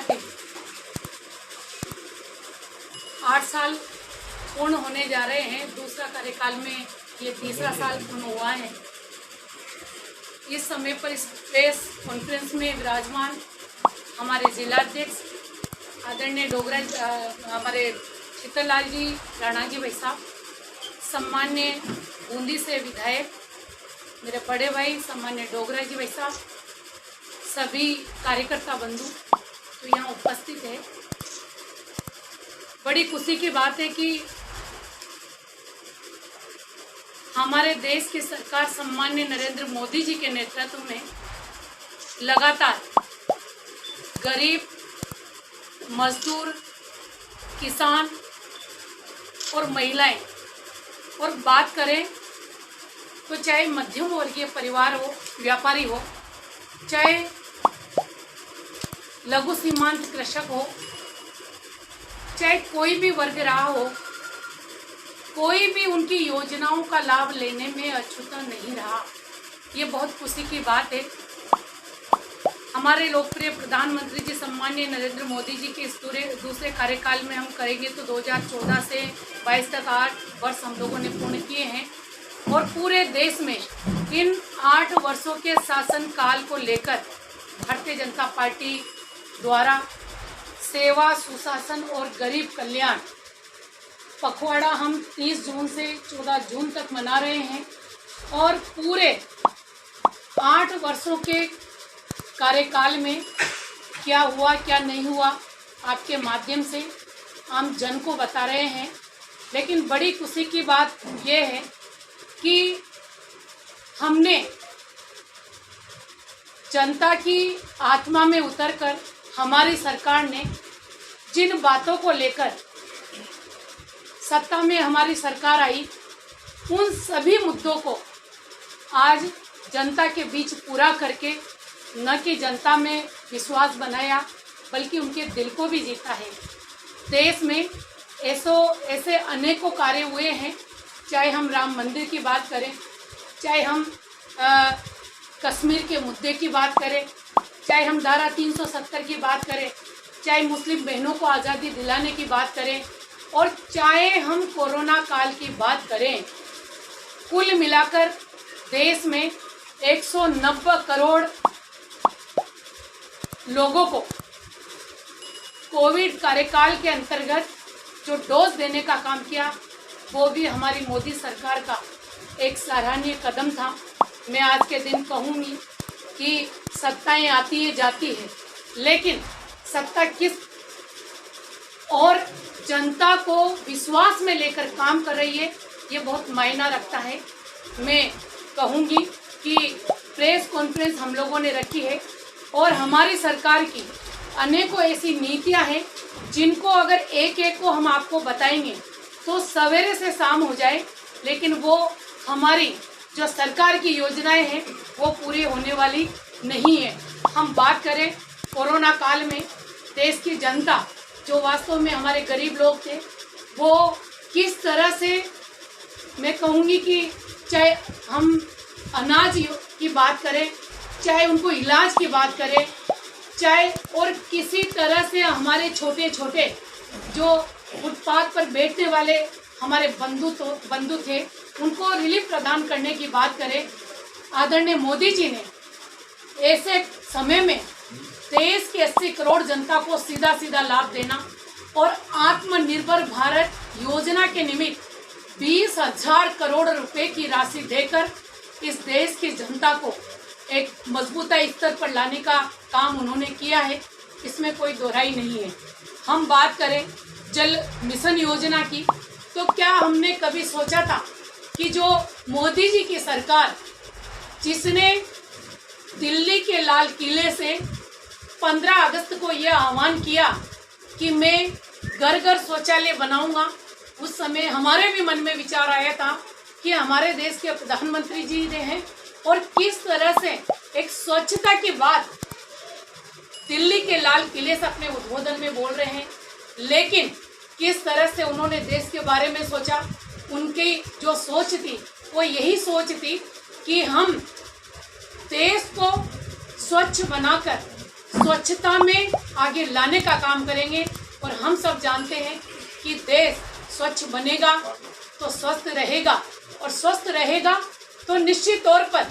विद्यार्थी 8 साल पूर्ण होने जा रहे हैं। दूसरा कार्यकाल में ये तीसरा साल पूर्ण हुआ है। इस समय पर इस प्रेस कॉन्फ्रेंस में विराजमान हमारे जिलाध्यक्ष आदरणीय डोगरा हमारे शीतललाल जी राणा जी भाई साहब, सम्मान्य बूंदी से विधायक मेरे बड़े भाई सम्मान्य डोगरा जी भाई साहब, सभी कार्यकर्ता बंधु तो यहाँ उपस्थित है। बड़ी खुशी की बात है कि हमारे देश की सरकार सम्मान्य नरेंद्र मोदी जी के नेतृत्व में लगातार गरीब, मजदूर, किसान और महिलाएं, और बात करें तो चाहे मध्यम वर्गीय परिवार हो, व्यापारी हो, चाहे लघु सीमांत कृषक हो, चाहे कोई भी वर्ग रहा हो, कोई भी उनकी योजनाओं का लाभ लेने में अछूता नहीं रहा। ये बहुत खुशी की बात है। हमारे लोकप्रिय प्रधानमंत्री जी सम्मान्य नरेंद्र मोदी जी के इस दूसरे कार्यकाल में हम करेंगे तो 2014 से 22 तक 8 वर्ष हम लोगों ने पूर्ण किए हैं, और पूरे देश में इन 8 वर्षों के शासनकाल को लेकर भारतीय जनता पार्टी द्वारा सेवा, सुशासन और गरीब कल्याण पखवाड़ा हम 30 जून से 14 जून तक मना रहे हैं। और पूरे 8 वर्षों के कार्यकाल में क्या हुआ क्या नहीं हुआ आपके माध्यम से आम जन को बता रहे हैं। लेकिन बड़ी खुशी की बात यह है कि हमने जनता की आत्मा में उतरकर हमारी सरकार ने जिन बातों को लेकर सत्ता में हमारी सरकार आई, उन सभी मुद्दों को आज जनता के बीच पूरा करके न कि जनता में विश्वास बनाया बल्कि उनके दिल को भी जीता है। देश में ऐसे अनेकों कार्य हुए हैं, चाहे हम राम मंदिर की बात करें, चाहे हम कश्मीर के मुद्दे की बात करें, चाहे हम धारा 370 की बात करें, चाहे मुस्लिम बहनों को आज़ादी दिलाने की बात करें, और चाहे हम कोरोना काल की बात करें। कुल मिलाकर देश में 190 करोड़ लोगों को कोविड कार्यकाल के अंतर्गत जो डोज देने का काम किया, वो भी हमारी मोदी सरकार का एक सराहनीय कदम था। मैं आज के दिन कहूँगी कि सत्ताएं आती है जाती है, लेकिन सत्ता किस और जनता को विश्वास में लेकर काम कर रही है, ये बहुत मायना रखता है। मैं कहूँगी कि प्रेस कॉन्फ्रेंस हम लोगों ने रखी है और हमारी सरकार की अनेकों ऐसी नीतियां हैं जिनको अगर एक एक को हम आपको बताएंगे तो सवेरे से शाम हो जाए, लेकिन वो हमारी जो सरकार की योजनाएं हैं वो पूरी होने वाली नहीं है। हम बात करें कोरोना काल में देश की जनता जो वास्तव में हमारे गरीब लोग थे, वो किस तरह से, मैं कहूँगी कि चाहे हम अनाज की बात करें, चाहे उनको इलाज की बात करें, चाहे और किसी तरह से हमारे छोटे छोटे जो फुटपाथ पर बैठने वाले हमारे बंधु थे, उनको रिलीफ प्रदान करने की बात करें, आदरणीय मोदी जी ने ऐसे समय में देश के 80 करोड़ जनता को सीधा सीधा लाभ देना और आत्मनिर्भर भारत योजना के निमित्त 20,000 करोड़ रुपए की राशि देकर इस देश की जनता को एक मजबूता स्तर पर लाने का काम उन्होंने किया है, इसमें कोई दोहराई नहीं है। हम बात करें जल मिशन योजना की, तो क्या हमने कभी सोचा था कि जो मोदी जी की सरकार, जिसने दिल्ली के लाल किले से 15 अगस्त को यह आह्वान किया कि मैं घर घर शौचालय बनाऊंगा, उस समय हमारे भी मन में विचार आया था कि हमारे देश के प्रधानमंत्री जी ने हैं और किस तरह से एक स्वच्छता की बात दिल्ली के लाल किले से अपने उद्बोधन में बोल रहे हैं, लेकिन किस तरह से उन्होंने देश के बारे में सोचा। उनकी जो सोच थी वो यही सोच थी कि हम देश को स्वच्छ बनाकर स्वच्छता में आगे लाने का काम करेंगे। और हम सब जानते हैं कि देश स्वच्छ बनेगा तो स्वस्थ रहेगा, और स्वस्थ रहेगा तो निश्चित तौर पर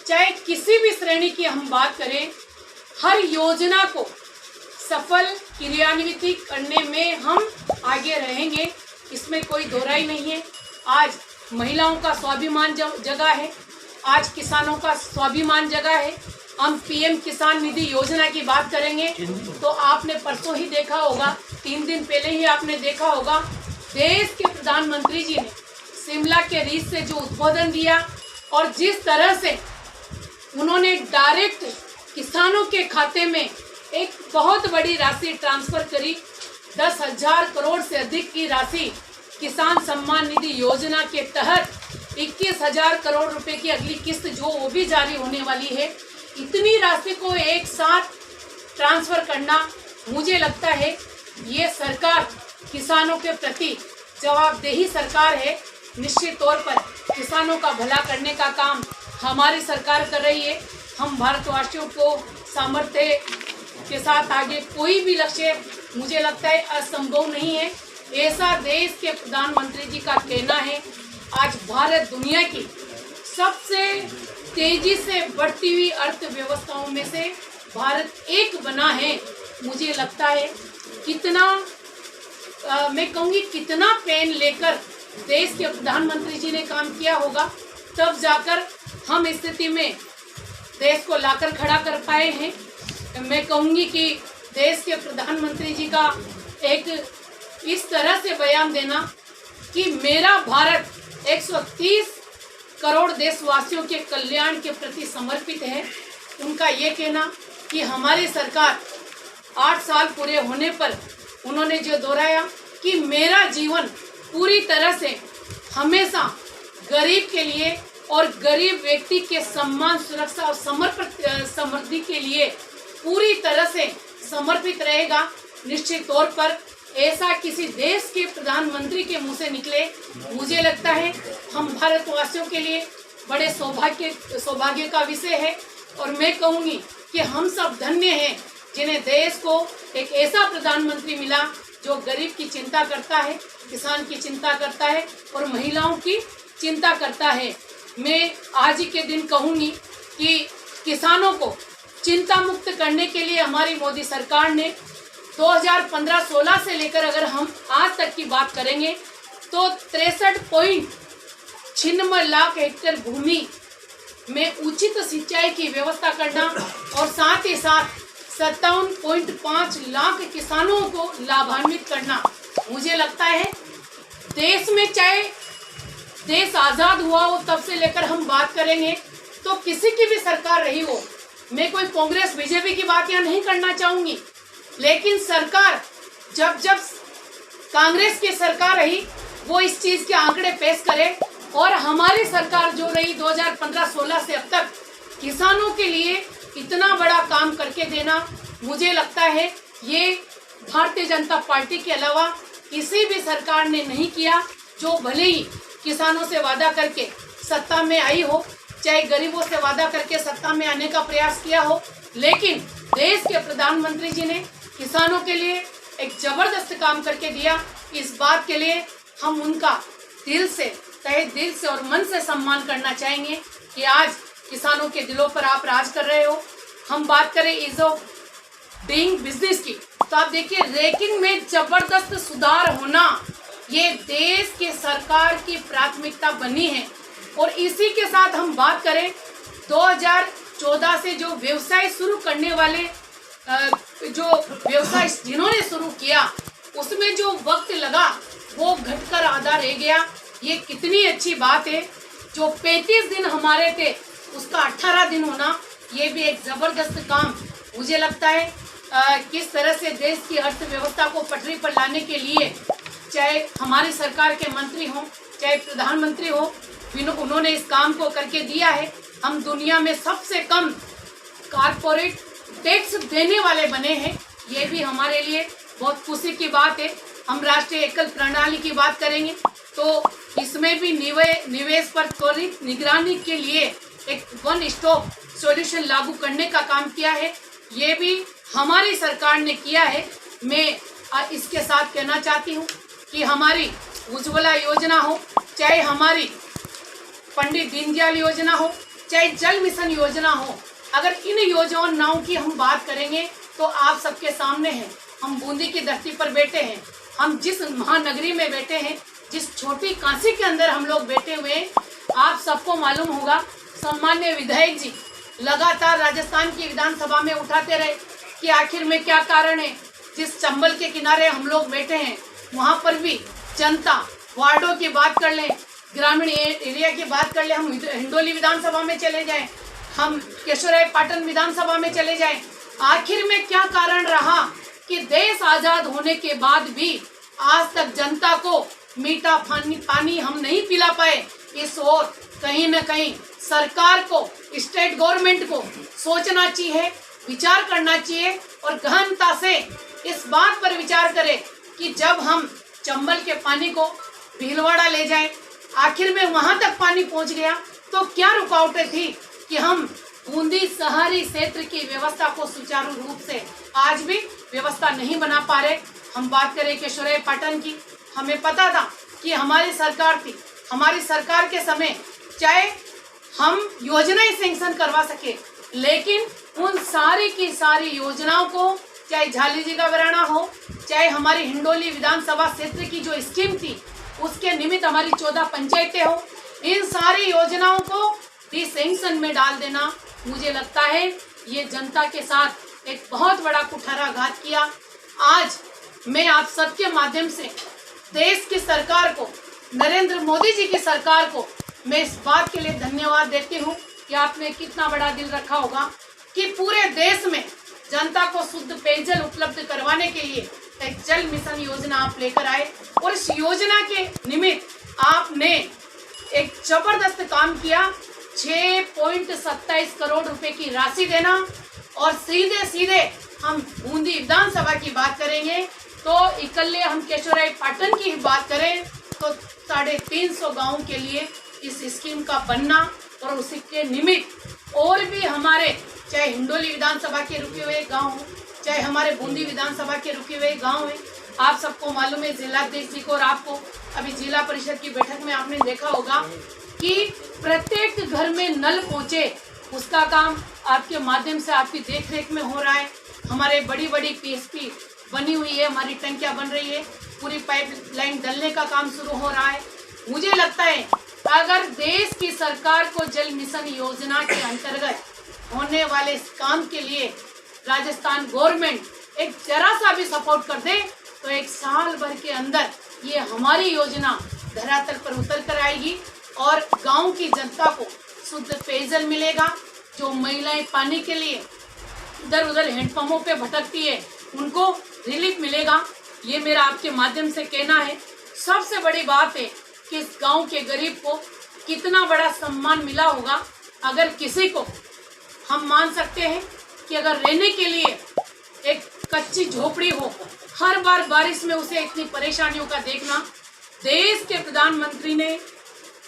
चाहे किसी भी श्रेणी की हम बात करें, हर योजना को सफल क्रियान्वित करने में हम आगे रहेंगे, इसमें कोई दोहराई नहीं है। आज महिलाओं का स्वाभिमान जगह है, आज किसानों का स्वाभिमान जगह है। हम पीएम किसान निधि योजना की बात करेंगे तो आपने परसों ही देखा होगा, 3 दिन पहले ही आपने देखा होगा, देश के प्रधानमंत्री जी ने शिमला के रीच से जो उद्बोधन दिया और जिस तरह से उन्होंने डायरेक्ट किसानों के खाते में एक बहुत बड़ी राशि ट्रांसफर करी। 10,000 करोड़ से अधिक की राशि किसान सम्मान निधि योजना के तहत 21,000 करोड़ रुपए की अगली किस्त जो वो भी जारी होने वाली है। इतनी राशि को एक साथ ट्रांसफर करना, मुझे लगता है ये सरकार किसानों के प्रति जवाबदेही सरकार है। निश्चित तौर पर किसानों का भला करने का काम हमारी सरकार कर रही है। हम भारतवासियों को सामर्थ्य के साथ आगे कोई भी लक्ष्य मुझे लगता है असंभव नहीं है, ऐसा देश के प्रधानमंत्री जी का कहना है। आज भारत दुनिया की सबसे तेजी से बढ़ती हुई अर्थव्यवस्थाओं में से भारत एक बना है। मुझे लगता है कितना मैं कहूँगी कितना पेन लेकर देश के प्रधानमंत्री जी ने काम किया होगा, तब जाकर हम इस स्थिति में देश को लाकर खड़ा कर पाए हैं। मैं कहूँगी कि देश के प्रधानमंत्री जी का एक इस तरह से बयान देना कि मेरा भारत 130 करोड़ देशवासियों के कल्याण के प्रति समर्पित है। उनका ये कहना कि हमारी सरकार 8 साल पूरे होने पर उन्होंने जो दोहराया कि मेरा जीवन पूरी तरह से हमेशा गरीब के लिए और गरीब व्यक्ति के सम्मान, सुरक्षा और समृद्धि के लिए पूरी तरह से समर्पित रहेगा। निश्चित तौर पर ऐसा किसी देश के प्रधानमंत्री के मुंह से निकले, मुझे लगता है हम भारतवासियों के लिए बड़े सौभाग्य का विषय है। और मैं कहूँगी कि हम सब धन्य हैं जिन्हें देश को एक ऐसा प्रधानमंत्री मिला जो गरीब की चिंता करता है, किसान की चिंता करता है और महिलाओं की चिंता करता है। मैं आज ही के दिन कहूँगी कि किसानों को चिंता मुक्त करने के लिए हमारी मोदी सरकार ने 2015-16 से लेकर अगर हम आज तक की बात करेंगे तो 63.96 लाख हेक्टेयर भूमि में उचित सिंचाई की व्यवस्था करना और साथ ही साथ 57.5 लाख किसानों को लाभान्वित करना। मुझे लगता है देश में चाहे देश आज़ाद हुआ हो तब से लेकर हम बात करेंगे तो किसी की भी सरकार रही हो, मैं कोई कांग्रेस बीजेपी की बात यहाँ नहीं करना चाहूँगी, लेकिन सरकार जब कांग्रेस की सरकार रही वो इस चीज़ के आंकड़े पेश करे और हमारी सरकार जो रही 2015-16 से अब तक किसानों के लिए इतना बड़ा काम करके देना, मुझे लगता है ये भारतीय जनता पार्टी के अलावा किसी भी सरकार ने नहीं किया। जो भले ही किसानों से वादा करके सत्ता में आई हो, चाहे गरीबों से वादा करके सत्ता में आने का प्रयास किया हो, लेकिन देश के प्रधानमंत्री जी ने किसानों के लिए एक जबरदस्त काम करके दिया। इस बात के लिए हम उनका दिल से, तहे दिल से और मन से सम्मान करना चाहेंगे कि आज किसानों के दिलों पर आप राज कर रहे हो। हम बात करें ईज ऑफ डूइंग बिजनेस की, तो आप देखिए रैंकिंग में जबरदस्त सुधार होना ये देश की सरकार की प्राथमिकता बनी है। और इसी के साथ हम बात करें 2014 से जो व्यवसाय शुरू करने वाले जो व्यवसाय जिन्होंने शुरू किया उसमें जो वक्त लगा वो घटकर आधा रह गया। ये कितनी अच्छी बात है। जो 35 दिन हमारे थे उसका 18 दिन होना, ये भी एक जबरदस्त काम। मुझे लगता है किस तरह से देश की अर्थव्यवस्था को पटरी पर लाने के लिए चाहे हमारी सरकार के मंत्री हों चाहे प्रधानमंत्री हो, उन्होंने इस काम को करके दिया है। हम दुनिया में सबसे कम कारपोरेट टैक्स देने वाले बने हैं, ये भी हमारे लिए बहुत खुशी की बात है। हम राष्ट्रीय एकल प्रणाली की बात करेंगे तो इसमें भी निवेश पर त्वरित निगरानी के लिए एक वन स्टॉप सॉल्यूशन लागू करने का काम किया है। ये भी हमारी सरकार ने किया है। मैं इसके साथ कहना चाहती हूँ कि हमारी उज्ज्वला योजना हो, चाहे हमारी पंडित दीनदयाल योजना हो, चाहे जल मिशन योजना हो, अगर इन योजनाओं की हम बात करेंगे तो आप सबके सामने हैं। हम बूंदी की धरती पर बैठे हैं, हम जिस महानगरी में बैठे हैं, जिस छोटी काशी के अंदर हम लोग बैठे हुए हैं, आप सबको मालूम होगा सम्मान्य विधायक जी लगातार राजस्थान की विधानसभा में उठाते रहे कि आखिर में क्या कारण है। जिस चंबल के किनारे हम लोग बैठे हैं वहां पर भी जनता, वार्डों की बात कर लें, ग्रामीण एरिया की बात कर लें, हम हिंडोली विधानसभा में चले जाएं, हम केशवरायपाटन विधानसभा में चले जाएं, आखिर में क्या कारण रहा कि देश आजाद होने के बाद भी आज तक जनता को मीठा पानी हम नहीं पिला पाए। इस ओर कहीं न कहीं सरकार को, स्टेट गवर्नमेंट को सोचना चाहिए, विचार करना चाहिए और गहनता से इस बात पर विचार करें कि जब हम चंबल के पानी को भीलवाड़ा ले जाएं, आखिर में वहां तक पानी पहुंच गया तो क्या रुकावटें थी कि हम बूंदी शहरी क्षेत्र की व्यवस्था को सुचारू रूप से आज भी व्यवस्था नहीं बना पा रहे। हम बात करें केशवरायपाटन की, हमें पता था कि हमारी सरकार थी, हमारी सरकार के समय चाहे हम योजनाएं सैंक्शन करवा सके, लेकिन उन सारी की सारी योजनाओं को, चाहे झाली जी का बराना हो, चाहे हमारी हिंडोली विधानसभा क्षेत्र की जो स्कीम थी उसके निमित्त हमारी 14 पंचायतें हो, इन सारी योजनाओं को भी सैंक्शन में डाल देना, मुझे लगता है ये जनता के साथ एक बहुत बड़ा कुठाराघात किया। आज मैं आप सबके माध्यम से देश की सरकार को, नरेंद्र मोदी जी की सरकार को मैं इस बात के लिए धन्यवाद देती हूँ कि आपने कितना बड़ा दिल रखा होगा कि पूरे देश में जनता को शुद्ध पेयजल उपलब्ध करवाने के लिए एक जल मिशन योजना आप लेकर आए और इस योजना के निमित्त आपने एक जबरदस्त काम किया। 6.27 करोड़ रुपए की राशि देना और सीधे सीधे हम बूंदी विधानसभा की बात करेंगे तो इकल्ले हम केशवरायपाटन की बात करें तो 350 गाँव के लिए इस स्कीम का बनना और उसी के निमित्त और भी हमारे चाहे हिंडोली विधानसभा के रुके हुए गांव हो, चाहे हमारे बूंदी विधानसभा के रुके हुए गांव है। आप सबको मालूम है, जिलाध्यक्ष जी को और आपको अभी जिला परिषद की बैठक में आपने देखा होगा कि प्रत्येक घर में नल पहुंचे, उसका काम आपके माध्यम से आपकी देखरेख में हो रहा है। हमारे बड़ी बड़ी पीएसपी बनी हुई है, हमारी टंकियां बन रही है, पूरी पाइपलाइन डलने का काम शुरू हो रहा है। मुझे लगता है अगर देश की सरकार को जल मिशन योजना के अंतर्गत होने वाले इस काम के लिए राजस्थान गवर्नमेंट एक जरा सा भी सपोर्ट कर दे तो एक साल भर के अंदर ये हमारी योजना धरातल पर उतर कर आएगी और गांव की जनता को शुद्ध पेयजल मिलेगा। जो महिलाएं पानी के लिए इधर उधर हैंडपंपों पे भटकती है उनको रिलीफ मिलेगा। ये मेरा आपके माध्यम से कहना है। सबसे बड़ी बात है कि इस गांव के गरीब को कितना बड़ा सम्मान मिला होगा। अगर किसी को हम मान सकते हैं कि अगर रहने के लिए एक कच्ची झोपड़ी हो, हर बार बारिश में उसे इतनी परेशानियों का देखना, देश के प्रधानमंत्री ने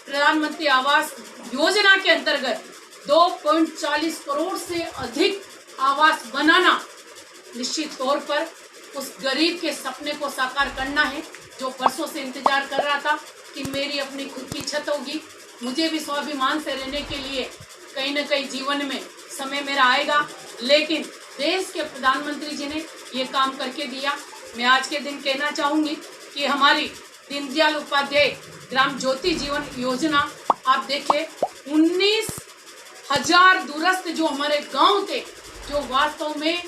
प्रधानमंत्री आवास योजना के अंतर्गत 2.40 करोड़ से अधिक आवास बनाना निश्चित तौर पर उस गरीब के सपने को साकार करना है जो वर्षों से इंतजार कर रहा था कि मेरी अपनी खुद की छत होगी, मुझे भी स्वाभिमान से रहने के लिए कहीं न कहीं जीवन में समय मेरा आएगा। लेकिन देश के प्रधानमंत्री जी ने ये काम करके दिया। मैं आज के दिन कहना चाहूँगी कि हमारी दीनदयाल उपाध्याय ग्राम ज्योति जीवन योजना आप देखें, 19,000 दूरस्थ जो हमारे गांव थे, जो वास्तव में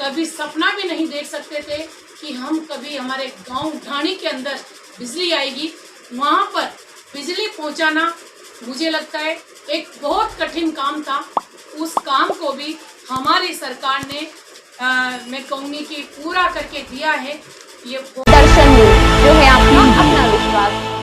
कभी सपना भी नहीं देख सकते थे कि हम कभी हमारे गांव ढाणी के अंदर बिजली आएगी, वहां पर बिजली पहुंचाना मुझे लगता है एक बहुत कठिन काम था। उस काम को भी हमारी सरकार ने मैं कहूँगी कि पूरा करके दिया है। ये दर्शन न्यूज, जो है आपका अपना विश्वास।